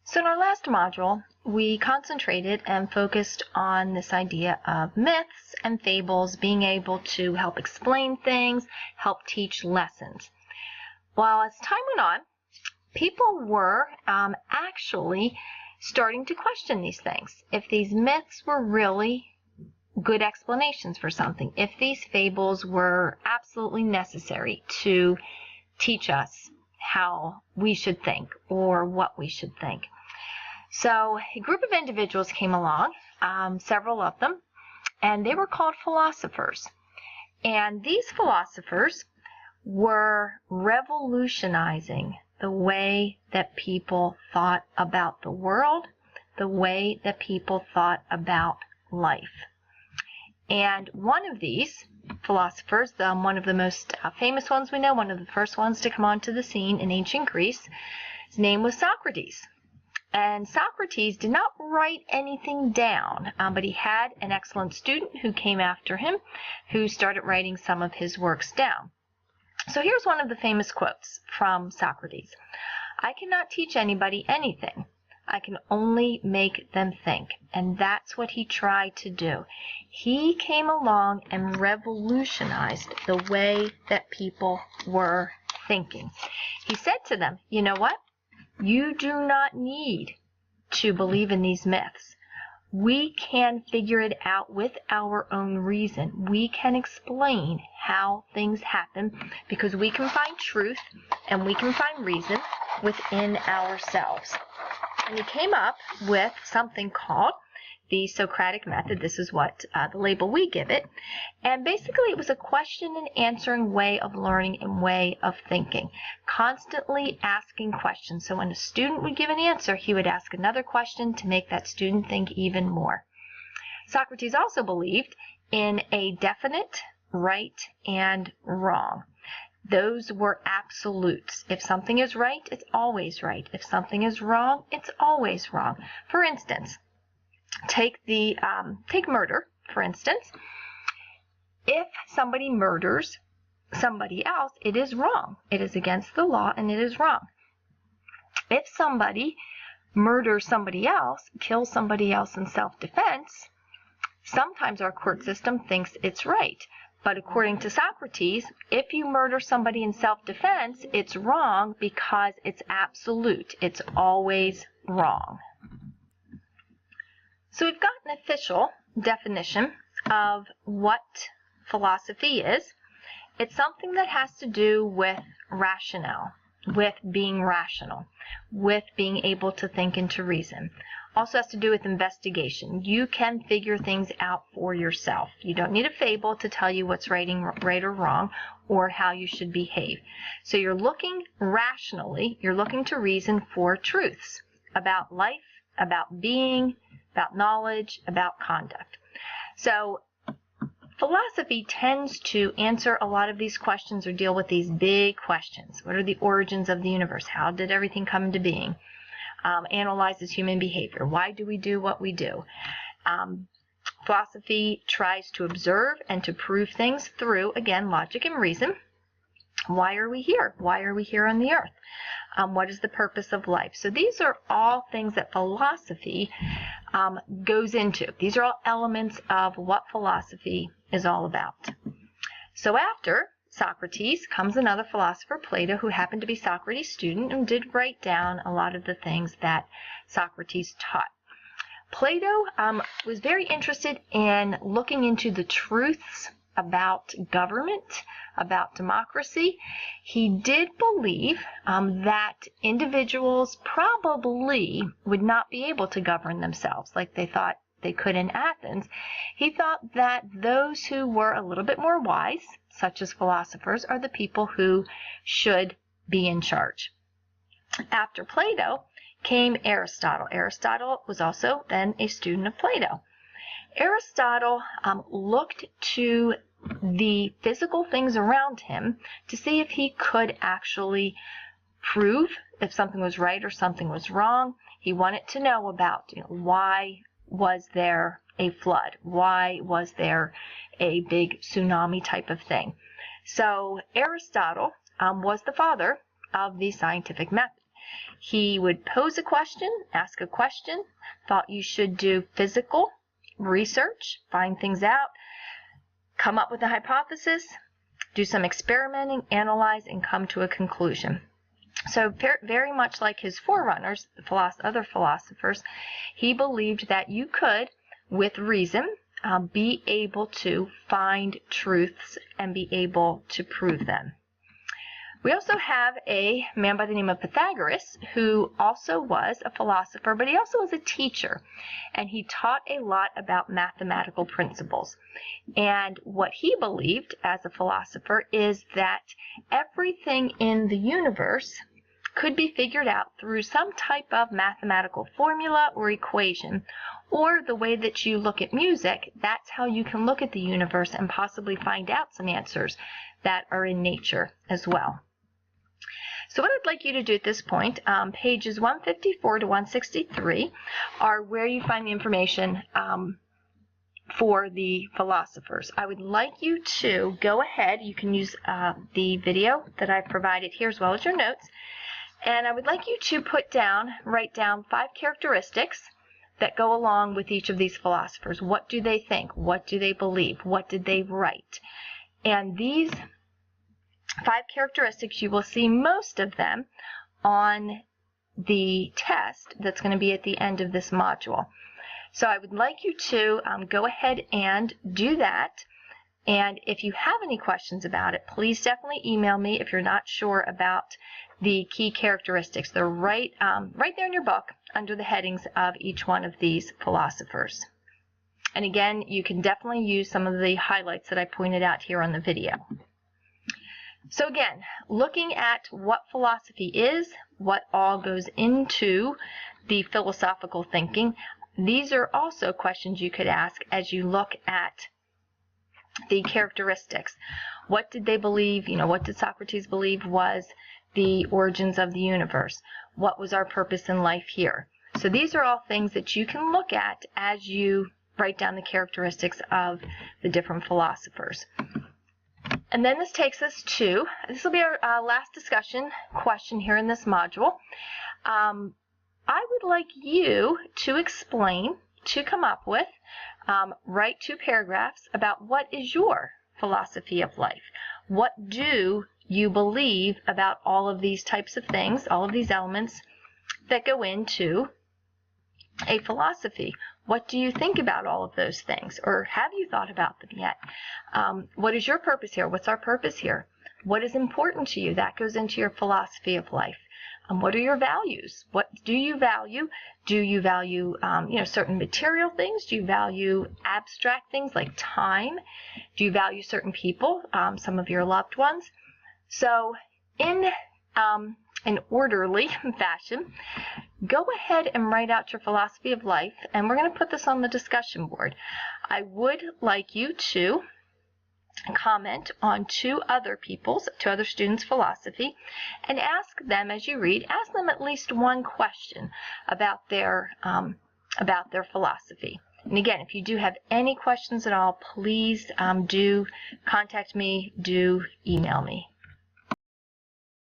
So in our last module, we concentrated and focused on this idea of myths and fables being able to help explain things, help teach lessons. Well, as time went on, people were actually starting to question these things. If these myths were really good explanations for something, if these fables were absolutely necessary to teach us how we should think or what we should think. So a group of individuals came along, several of them, and they were called philosophers. And these philosophers were revolutionizing the way that people thought about the world, the way that people thought about life. And one of these philosophers, one of the most famous ones we know, one of the first ones to come onto the scene in ancient Greece, his name was Socrates. And Socrates did not write anything down, but he had an excellent student who came after him, who started writing some of his works down. So here's one of the famous quotes from Socrates. "I cannot teach anybody anything. I can only make them think." And that's what he tried to do. He came along and revolutionized the way that people were thinking. He said to them, you know what? You do not need to believe in these myths. We can figure it out with our own reason. We can explain how things happen because we can find truth and we can find reason within ourselves. And he came up with something called the Socratic method. This is what the label we give it. And basically it was a question and answering way of learning and way of thinking. Constantly asking questions. So when a student would give an answer, he would ask another question to make that student think even more. Socrates also believed in a definite right and wrong. Those were absolutes. If something is right, it's always right. If something is wrong, it's always wrong. For instance, take murder, for instance. If somebody murders somebody else, it is wrong. It is against the law and it is wrong. If somebody murders somebody else, kills somebody else in self-defense, sometimes our court system thinks it's right. But according to Socrates, if you murder somebody in self-defense, it's wrong because it's absolute. It's always wrong. So we've got an official definition of what philosophy is. It's something that has to do with rationale, with being rational, with being able to think and to reason. Also has to do with investigation. You can figure things out for yourself. You don't need a fable to tell you what's right or wrong or how you should behave. So you're looking rationally, you're looking to reason for truths about life, about being, about knowledge, about conduct. So philosophy tends to answer a lot of these questions or deal with these big questions. What are the origins of the universe? How did everything come into being? Analyzes human behavior. Why do we do what we do? Philosophy tries to observe and to prove things through, again, logic and reason. Why are we here? Why are we here on the earth? What is the purpose of life? So these are all things that philosophy goes into. These are all elements of what philosophy is all about. So after Socrates comes another philosopher, Plato, who happened to be Socrates' student and did write down a lot of the things that Socrates taught. Plato was very interested in looking into the truths about government, about democracy. He did believe that individuals probably would not be able to govern themselves like they thought they could in Athens. He thought that those who were a little bit more wise, such as philosophers, are the people who should be in charge. After Plato came Aristotle. Aristotle was also then a student of Plato. Aristotle looked to the physical things around him to see if he could actually prove if something was right or something was wrong. He wanted to know about, why was there a flood? Why was there a big tsunami type of thing? So Aristotle was the father of the scientific method. He would pose a question, ask a question, thought you should do physical research, find things out, come up with a hypothesis, do some experimenting, analyze, and come to a conclusion. So very much like his forerunners, other philosophers, he believed that you could, with reason, be able to find truths and be able to prove them. We also have a man by the name of Pythagoras, who also was a philosopher, but he also was a teacher, and he taught a lot about mathematical principles. And what he believed as a philosopher is that everything in the universe could be figured out through some type of mathematical formula or equation, or the way that you look at music, that's how you can look at the universe and possibly find out some answers that are in nature as well. So what I'd like you to do at this point, pages 154 to 163 are where you find the information for the philosophers. I would like you to go ahead, you can use the video that I've provided here as well as your notes, and I would like you to write down 5 characteristics that go along with each of these philosophers. What do they think? What do they believe? What did they write? And these 5 characteristics, you will see most of them on the test that's going to be at the end of this module. So I would like you to go ahead and do that. And if you have any questions about it, please definitely email me if you're not sure about the key characteristics. They're right there in your book under the headings of each one of these philosophers. And again, you can definitely use some of the highlights that I pointed out here on the video. So again, looking at what philosophy is, what all goes into the philosophical thinking, these are also questions you could ask as you look at the characteristics. What did they believe? What did Socrates believe was the origins of the universe? What was our purpose in life here? So these are all things that you can look at as you write down the characteristics of the different philosophers. And then this takes us to, this will be our last discussion question here in this module. I would like you to come up with, write 2 paragraphs about what is your philosophy of life. What do you believe about all of these types of things, all of these elements that go into a philosophy? What do you think about all of those things? Or have you thought about them yet? What is your purpose here? What's our purpose here? What is important to you? That goes into your philosophy of life. What are your values? What do you value? Do you value certain material things? Do you value abstract things like time? Do you value certain people, some of your loved ones? So in an orderly fashion, go ahead and write out your philosophy of life, and we're going to put this on the discussion board. I would like you to comment on 2 other students' philosophy, and ask them as you read, ask them at least one question about their philosophy. And again, if you do have any questions at all, please do contact me, do email me.